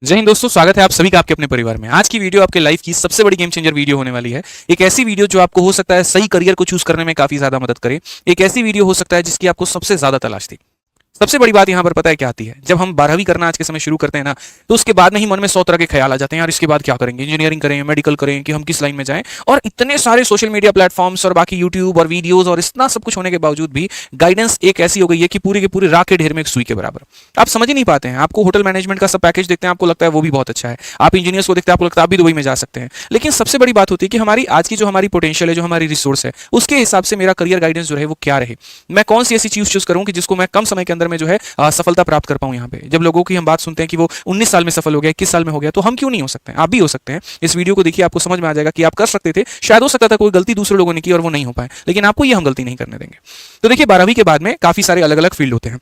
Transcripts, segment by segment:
जय हिंद दोस्तों, स्वागत है आप सभी का आपके अपने परिवार में। आज की वीडियो आपके लाइफ की सबसे बड़ी गेम चेंजर वीडियो होने वाली है। एक ऐसी वीडियो जो आपको हो सकता है सही करियर को चूज करने में काफी ज्यादा मदद करे। एक ऐसी वीडियो हो सकता है जिसकी आपको सबसे ज्यादा तलाश थी। सबसे बड़ी बात यहां पर पता है क्या आती है, जब हम 12वीं करना आज के समय शुरू करते हैं ना, तो उसके बाद में ही मन में 100 तरह के ख्याल आ जाते हैं। यार इसके बाद क्या करेंगे, इंजीनियरिंग करें, मेडिकल करें, कि हम किस लाइन में जाएं। और इतने सारे सोशल मीडिया प्लेटफॉर्म्स और बाकी यूट्यूब और वीडियोस और इतना सब कुछ होने के बावजूद भी गाइडेंस एक ऐसी हो गई है कि पूरी के पूरी राख के ढेर में एक सुई के बराबर। आप समझ ही नहीं पाते हैं। आपको होटल मैनेजमेंट का सब पैकेज देखते हैं, आपको लगता है वो भी बहुत अच्छा है। आप इंजीनियर्स को देखते हैं, आपको लगता है आप भी दुबई में जा सकते हैं। लेकिन सबसे बड़ी बात होती है कि हमारी आज की जो हमारी पोटेंशियल है, जो हमारी रिसोर्स है, उसके हिसाब से मेरा करियर गाइडेंस जो है वो क्या रहे। मैं कौन सी ऐसी चीज चूज करूं कि जिसको मैं कम समय के अंदर में जो है सफलता प्राप्त कर पाऊं। यहाँ पे जब लोगों की हम बात सुनते हैं कि वो 19 साल में सफल हो गया, 21 साल में हो गया, तो हम क्यों नहीं हो सकते हैं? आप भी हो सकते हैं। इस वीडियो को देखिए, आपको समझ में आ जाएगा कि आप कर सकते थे। शायद हो सकता था कोई गलती दूसरे लोगों ने की और वो नहीं हो पाए, लेकिन आपको ये हम गलती नहीं करने देंगे। तो देखिए, 12वीं के बाद में काफी सारे अलग अलग फील्ड होते हैं।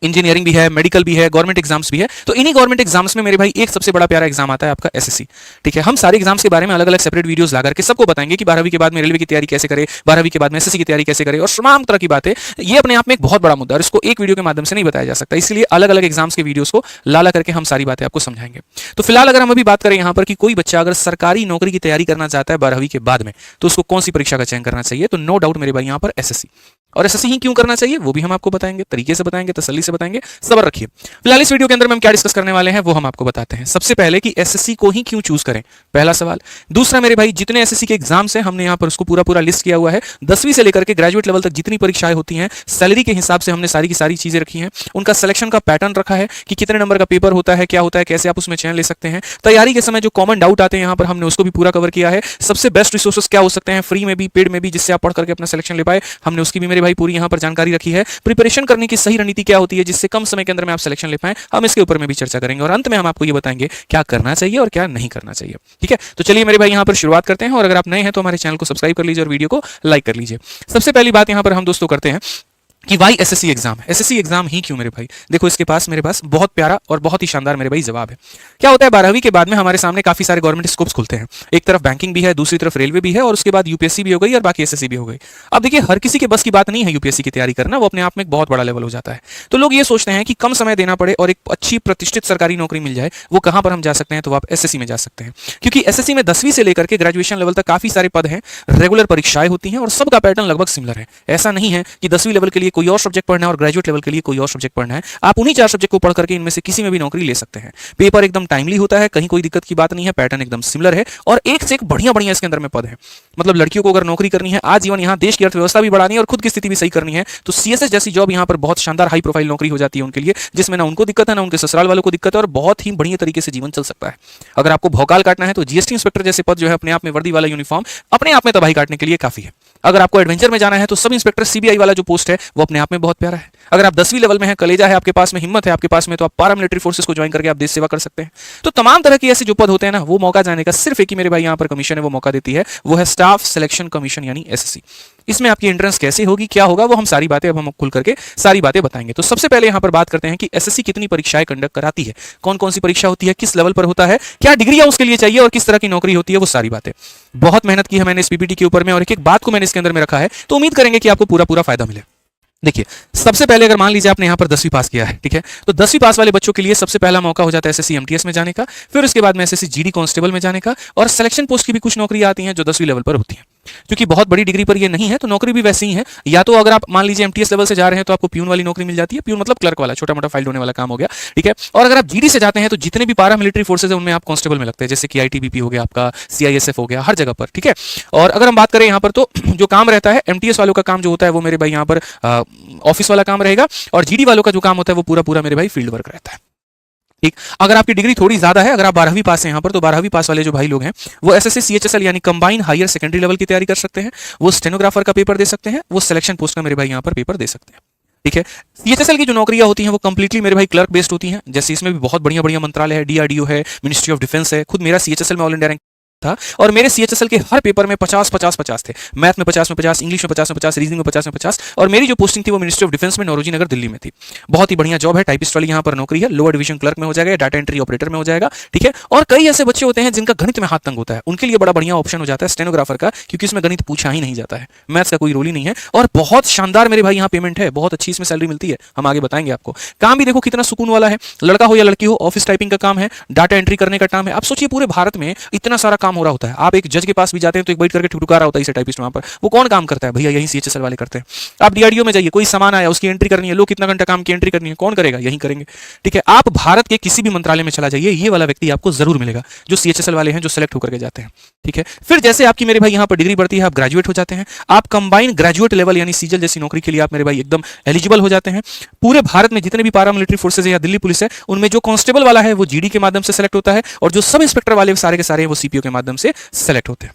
इंजीनियरिंग भी है, मेडिकल भी है, गवर्नमेंट एग्जाम्स भी है। तो इन्हीं गवर्नमेंट एग्जाम्स में मेरे भाई एक सबसे बड़ा प्यारा एग्जाम आता है आपका एसएससी। ठीक है, हम सारे एग्जाम्स के बारे में अलग अलग सेपरेट वीडियोस ला करके सबको बताएंगे कि 12वीं के बाद में रेलवे की तैयारी कैसे करें, 12वीं के बाद में एसएससी की तैयारी कैसे करें, और तमाम तरह की बातें। ये अपने आप में एक बहुत बड़ा मुद्दा है और इसको एक वीडियो के माध्यम से नहीं बताया जा सकता। इसलिए अलग अलग एग्जाम्स के वीडियोस को ला करके हम सारी बातें आपको समझाएंगे। तो फिलहाल अगर हम अभी बात करें यहाँ पर कि कोई बच्चा अगर सरकारी नौकरी की तैयारी करना चाहता है 12वीं के बाद में, तो उसको कौन सी परीक्षा का चयन करना चाहिए, तो नो डाउट मेरे भाई यहाँ पर एसएससी। और एसएससी ही क्यों करना चाहिए वो भी हम आपको बताएंगे, तरीके से बताएंगे, तसल्ली से बताएंगे। सब्र रखिए। फिलहाल इस वीडियो के अंदर में हम क्या डिस्कस करने वाले हैं वो हम आपको बताते हैं। सबसे पहले कि एसएससी को ही क्यों चूज करें, पहला सवाल। दूसरा मेरे भाई, जितने एसएससी के एग्जाम्स हैं हमने यहाँ पर उसको पूरा पूरा लिस्ट किया हुआ है। 10वीं से लेकर के ग्रेजुएट लेवल तक जितनी परीक्षाएं होती हैं, सैलरी के हिसाब से हमने सारी की सारी चीजें रखी हैं। उनका सिलेक्शन का पैटर्न रखा है कि कितने नंबर का पेपर होता है, क्या होता है, कैसे आप उसमें चयन ले सकते हैं। तैयारी के समय जो कॉमन डाउट आते हैं यहाँ पर हमने उसको भी पूरा कवर किया है। सबसे बेस्ट रिसोर्सेस क्या हो सकते हैं, फ्री में भी पेड में भी, जिससे आप पढ़ करके अपना सिलेक्शन ले पाए, हमने उसकी भी मेरे भाई पूरी यहाँ पर जानकारी रखी है। प्रिपरेशन करने की सही रणनीति क्या होती है जिससे कम समय के अंदर में आप सिलेक्शन ले पाए, हम इसके ऊपर में भी चर्चा करेंगे। और अंत में हम आपको ये बताएंगे क्या करना चाहिए और क्या नहीं करना चाहिए। ठीक है, तो चलिए मेरे भाई यहाँ पर शुरुआत करते हैं। और अगर आप नए हैं तो हमारे चैनल को सब्सक्राइब कर लीजिए और वीडियो को लाइक कर लीजिए। सबसे पहली बात यहाँ पर हम दोस्तों करते हैं कि why SSC exam. SSC exam ही क्यों मेरे भाई? देखो, इसके पास मेरे पास बहुत प्यारा और बहुत ही शानदार मेरे भाई जवाब है। क्या होता है, 12वीं के बाद में हमारे सामने काफी सारे गवर्नमेंट स्कोप्स खुलते हैं। एक तरफ बैंकिंग भी है, दूसरी तरफ रेलवे भी है, और उसके बाद यूपीएससी भी हो गई और बाकी एसएससी भी हो गई। अब देखिए, हर किसी के बस की बात नहीं है यूपीएससी की तैयारी करना, वो अपने आप में एक बहुत बड़ा लेवल हो जाता है। तो लोग ये सोचते हैं कि कम समय देना पड़े और एक अच्छी प्रतिष्ठित सरकारी नौकरी मिल जाए। वो कहां पर हम जा सकते हैं, तो आप एसएससी में जा सकते हैं। क्योंकि एसएससी में 10वीं से लेकर के ग्रेजुएशन लेवल तक काफी सारे पद हैं, रेगुलर परीक्षाएं होती हैं और सबका पैटर्न लगभग सिमिलर है। ऐसा नहीं है कि 10वीं लेवल के लिए कोई और सब्जेक्ट पढ़ना है और ग्रेजुएट लेवल के लिए कोई और सब्जेक्ट पढ़ना है। आप उन्हीं 4 सब्जेक्ट को पढ़ करके इनमें से किसी में भी नौकरी ले सकते हैं। पेपर एकदम टाइमली होता है, कहीं कोई दिक्कत की बात नहीं है, पैटर्न एकदम सिमिलर है और एक से एक बढ़िया बढ़िया इसके अंदर में पद है। मतलब लड़कियों को अगर नौकरी करनी है, आजीवन यहाँ देश की अर्थव्यवस्था भी बढ़ानी है और खुद की स्थिति भी सही करनी है, तो सीएसएस जैसी जॉब यहाँ पर बहुत शानदार हाई प्रोफाइल नौकरी हो जाती है उनके लिए, जिसमें ना उनको दिक्कत है ना उनके ससुराल वालों को दिक्कत है और बहुत ही बढ़िया तरीके से जीवन चल सकता है। अगर आपको भौकाल काटना है तो जीएसटी इंस्पेक्टर जैसे पद जो है अपने आप में वर्दी वाला यूनिफॉर्म अपने आप में तबाही काटने के लिए काफी है। अगर आपको एडवेंचर में जाना है तो सब इंस्पेक्टर सीबीआई वाला जो पोस्ट है वो अपने आप में बहुत प्यारा है। अगर आप 10वीं लेवल में हैं, कलेजा है आपके पास में, हिम्मत है आपके पास में, तो आप पारामिलिट्री फोर्सेस को ज्वाइन करके आप देश सेवा कर सकते हैं। तो तमाम तरह के ऐसे जो पद होते हैं ना, वो मौका जाने का सिर्फ एक ही मेरे भाई यहाँ पर कमीशन है, वो मौका देती है, वो है स्टाफ सिलेक्शन कमीशन यानी एसएससी। इसमें आपकी एंट्रेंस कैसे होगी, क्या होगा, वो हम सारी बातें अब हम खुल करके सारी बातें बताएंगे। तो सबसे पहले यहाँ पर बात करते हैं कि एसएससी कितनी परीक्षाएं कंडक्ट कराती है, कौन कौन सी परीक्षा होती है, किस लेवल पर होता है, क्या डिग्रियां उसके लिए चाहिए और किस तरह की नौकरी होती है, वो सारी बातें। बहुत मेहनत की है मैंने इस पीपीटी के ऊपर में और एक एक बात को मैंने इसके अंदर में रखा है, तो उम्मीद करेंगे कि आपको पूरा पूरा फायदा मिले। देखिए, सबसे पहले अगर मान लीजिए आपने यहाँ पर 10वीं पास किया है, ठीक है, तो 10वीं पास वाले बच्चों के लिए सबसे पहला मौका हो जाता है एसएससी एमटीएस में जाने का, फिर उसके बाद में एसएससी जीडी कांस्टेबल में जाने का, और सिलेक्शन पोस्ट की भी कुछ नौकरी आती हैं जो 10वीं लेवल पर होती हैं। क्योंकि बहुत बड़ी डिग्री पर ये नहीं है तो नौकरी भी वैसी ही है। या तो अगर आप मान लीजिए एमटीएस लेवल से जा रहे हैं तो आपको प्यून वाली नौकरी मिल जाती है, प्यून मतलब क्लर्क वाला, छोटा मोटा फाइल ढोने वाला काम हो गया, ठीक है। और अगर आप जीडी से जाते हैं तो जितने भी पारा मिलिट्री फोर्सेज है उनमें आप कांस्टेबल में लगते हैं, जैसे कि आईटीबीपी हो गया, आपका सीआईएसएफ हो गया, हर जगह पर, ठीक है। और अगर हम बात करें यहाँ पर तो जो काम रहता है एमटीएस वालों का काम जो होता है वो मेरे भाई यहाँ पर ऑफिस वाला काम रहेगा, और जीडी वालों का जो काम होता है वो पूरा पूरा मेरे भाई फील्ड वर्क रहता है। ठीक, अगर आपकी डिग्री थोड़ी ज्यादा है, अगर आप 12वीं पास हैं यहाँ पर, तो 12वीं पास वाले जो भाई लोग हैं वो एसएससी सीएचएसएल यानी कंबाइन हायर सेकेंडरी लेवल की तैयारी कर सकते हैं, वो स्टेनोग्राफर का पेपर दे सकते हैं, वो सिलेक्शन पोस्ट का मेरे भाई यहाँ पर पेपर दे सकते हैं। ठीक है, सीएचएसएल की जो नौकरियां होती हैं वो कंप्लीटली मेरे भाई क्लर्क बेस्ड होती हैं, जैसे इसमें भी बहुत बढ़िया बढ़िया मंत्रालय है, डीआरडीओ है, मिनिस्ट्री ऑफ डिफेंस है, खुद मेरा सीएचएसएल में ऑल इंडिया रैंक था और मेरे सीएचएसएल के हर पेपर में 50-50-50 थे। मैथ में 50 में 50, इंग्लिश में 50 में 50, रीजनिंग में 50 में 50 और मेरी जो पोस्टिंग थी वो मिनिस्ट्री ऑफ डिफेंस में नौरोजी नगर दिल्ली में थी। बहुत ही बढ़िया जॉब है, टाइपिस्ट वाली यहाँ पर नौकरी है, लोअर डिवीजन क्लर्क में हो जाएगा, डाटा एंट्री ऑपरेटर में हो जाएगा, ठीक है। और कई ऐसे बच्चे होते हैं जिनका गणित में हाथ तंग होता है, उनके लिए बड़ा बढ़िया ऑप्शन हो जाता है स्टेनोग्राफर का, क्योंकि इसमें गणित पूछा ही नहीं जाता है, मैथ्स का कोई रोल ही नहीं है और बहुत शानदार मेरे भाई यहाँ पेमेंट है, बहुत अच्छी इसमें सैलरी मिलती है, हम आगे बताएंगे आपको। काम भी देखो कितना सुकून वाला है, लड़का हो या लड़की हो, ऑफिस टाइपिंग का काम है, डाटा एंट्री करने का काम है। आप सोचिए पूरे भारत में इतना सारा काम हो रहा होता है, आप एक जज के पास भी जाते हैं तो एक बैठ करके ठुकठुका रहा होता है इसे टाइपिस्ट वहां पर, वो कौन काम करता है भैया, यही सीएचएसएल वाले करते हैं। आप डीआरडीओ में जाइए, कोई सामान आया उसकी एंट्री करनी है, लो कितना घंटा काम की एंट्री करनी है, कौन करेगा, यही करेंगे, ठीक है। आप भारत के किसी भी मंत्रालय में चला जाइए, ये वाला व्यक्ति आपको जरूर मिलेगा, जो सीएचएसएल वाले हैं, जो सेलेक्ट होकर के जाते हैं, ठीक है। फिर जैसे आपकी मेरे भाई यहाँ पर डिग्री बढ़ती है, आप ग्रेजुएट हो जाते हैं, आप कंबाइन ग्रेजुएट लेवल यानी सीजल जैसी नौकरी के लिए आप मेरे भाई एकदम एलिजिबल हो जाते हैं। पूरे भारत में जितने भी पैरामिलिट्री फोर्सेज है या दिल्ली पुलिस है, उनमें जो कांस्टेबल वाला है वो जीडी के माध्यम से सेलेक्ट होता है और जो सब इंस्पेक्टर वाले सारे के सारे वो सीपीओ के माध्यम से सेलेक्ट होते हैं।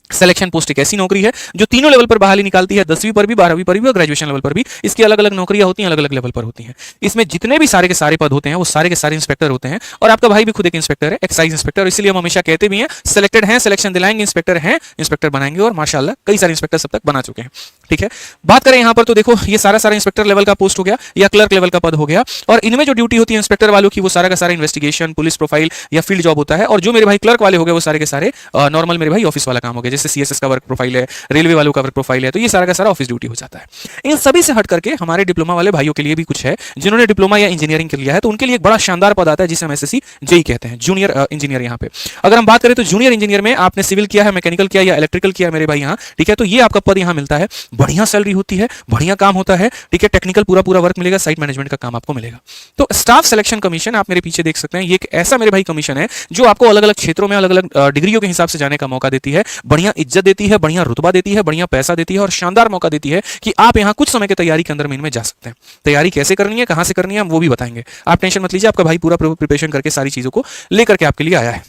सिलेक्शन पोस्ट एक ऐसी नौकरी है जो तीनों लेवल पर बहाली निकालती है, 10वीं पर भी, 12वीं पर भी और ग्रेजुएशन लेवल पर भी। इसकी अलग अलग नौकरियां होती हैं, अलग अलग लेवल पर होती हैं। इसमें जितने भी सारे के सारे पद होते हैं वो सारे के सारे इंस्पेक्टर होते हैं और आपका भाई भी खुद एक इंस्पेक्टर है, एक्साइज इंस्पेक्टर। इसलिए हम हमेशा कहते भी हैं सिलेक्टेड हैं, सिलेक्शन दिलाएंगे, इंस्पेक्टर हैं, इंस्पेक्टर बनाएंगे और माशाल्लाह कई सारे इंस्पेक्टर सब तक बना चुके हैं, ठीक है। बात करें यहाँ पर तो देखो ये सारा सारा इंस्पेक्टर लेवल का पोस्ट हो गया या क्लर्क लेवल का पद हो गया और इनमें जो ड्यूटी होती है इंस्पेक्टर वालों की वो सारा का सारा इन्वेस्टिगेशन, पुलिस प्रोफाइल या फील्ड जॉब होता है। और जो मेरे भाई क्लर्क वाले हो गए वो सारे के सारे नॉर्मल मेरे भाई ऑफिस वाला काम हो गया, जैसे सीएसएस का वर्क प्रोफाइल है, रेलवे वालों का वर्क प्रोफाइल है, तो ये सारा का सारा ऑफिस ड्यूटी हो जाता है। इन सभी से हट करके हमारे डिप्लोमा वाले भाइयों के लिए भी कुछ है, जिन्होंने डिप्लोमा या इंजीनियरिंग कर लिया है तो उनके लिए एक बड़ा शानदार पद आता है जिसे हम एसएससी जेई कहते हैं, जूनियर इंजीनियर। यहाँ पे अगर हम बात करें तो जूनियर इंजीनियर में आपने सिविल किया है, मैकेनिकल किया या इलेक्ट्रिकल किया मेरे भाई यहाँ, ठीक है, तो ये आपका पद यहाँ मिलता है, बढ़िया सैलरी होती है, बढ़िया काम होता है, ठीक है, टेक्निकल पूरा पूरा वर्क मिलेगा, साइट मैनेजमेंट का काम आपको मिलेगा। तो स्टाफ सिलेक्शन कमीशन आप मेरे पीछे देख सकते हैं, ये एक ऐसा मेरे भाई कमीशन है जो आपको अलग अलग क्षेत्रों में अलग अलग डिग्रियों के हिसाब से जाने का मौका देती है, बढ़िया इज्जत देती है, बढ़िया रुतबा देती है, बढ़िया पैसा देती है और शानदार मौका देती है कि आप यहां कुछ समय की तैयारी के अंदर में इनमें जा सकते हैं। तैयारी कैसे करनी है, कहां से करनी है, हम वो भी बताएंगे, आप टेंशन मत लीजिए, आपका भाई पूरा प्रिपरेशन करके सारी चीजों को लेकर के आपके लिए आया है।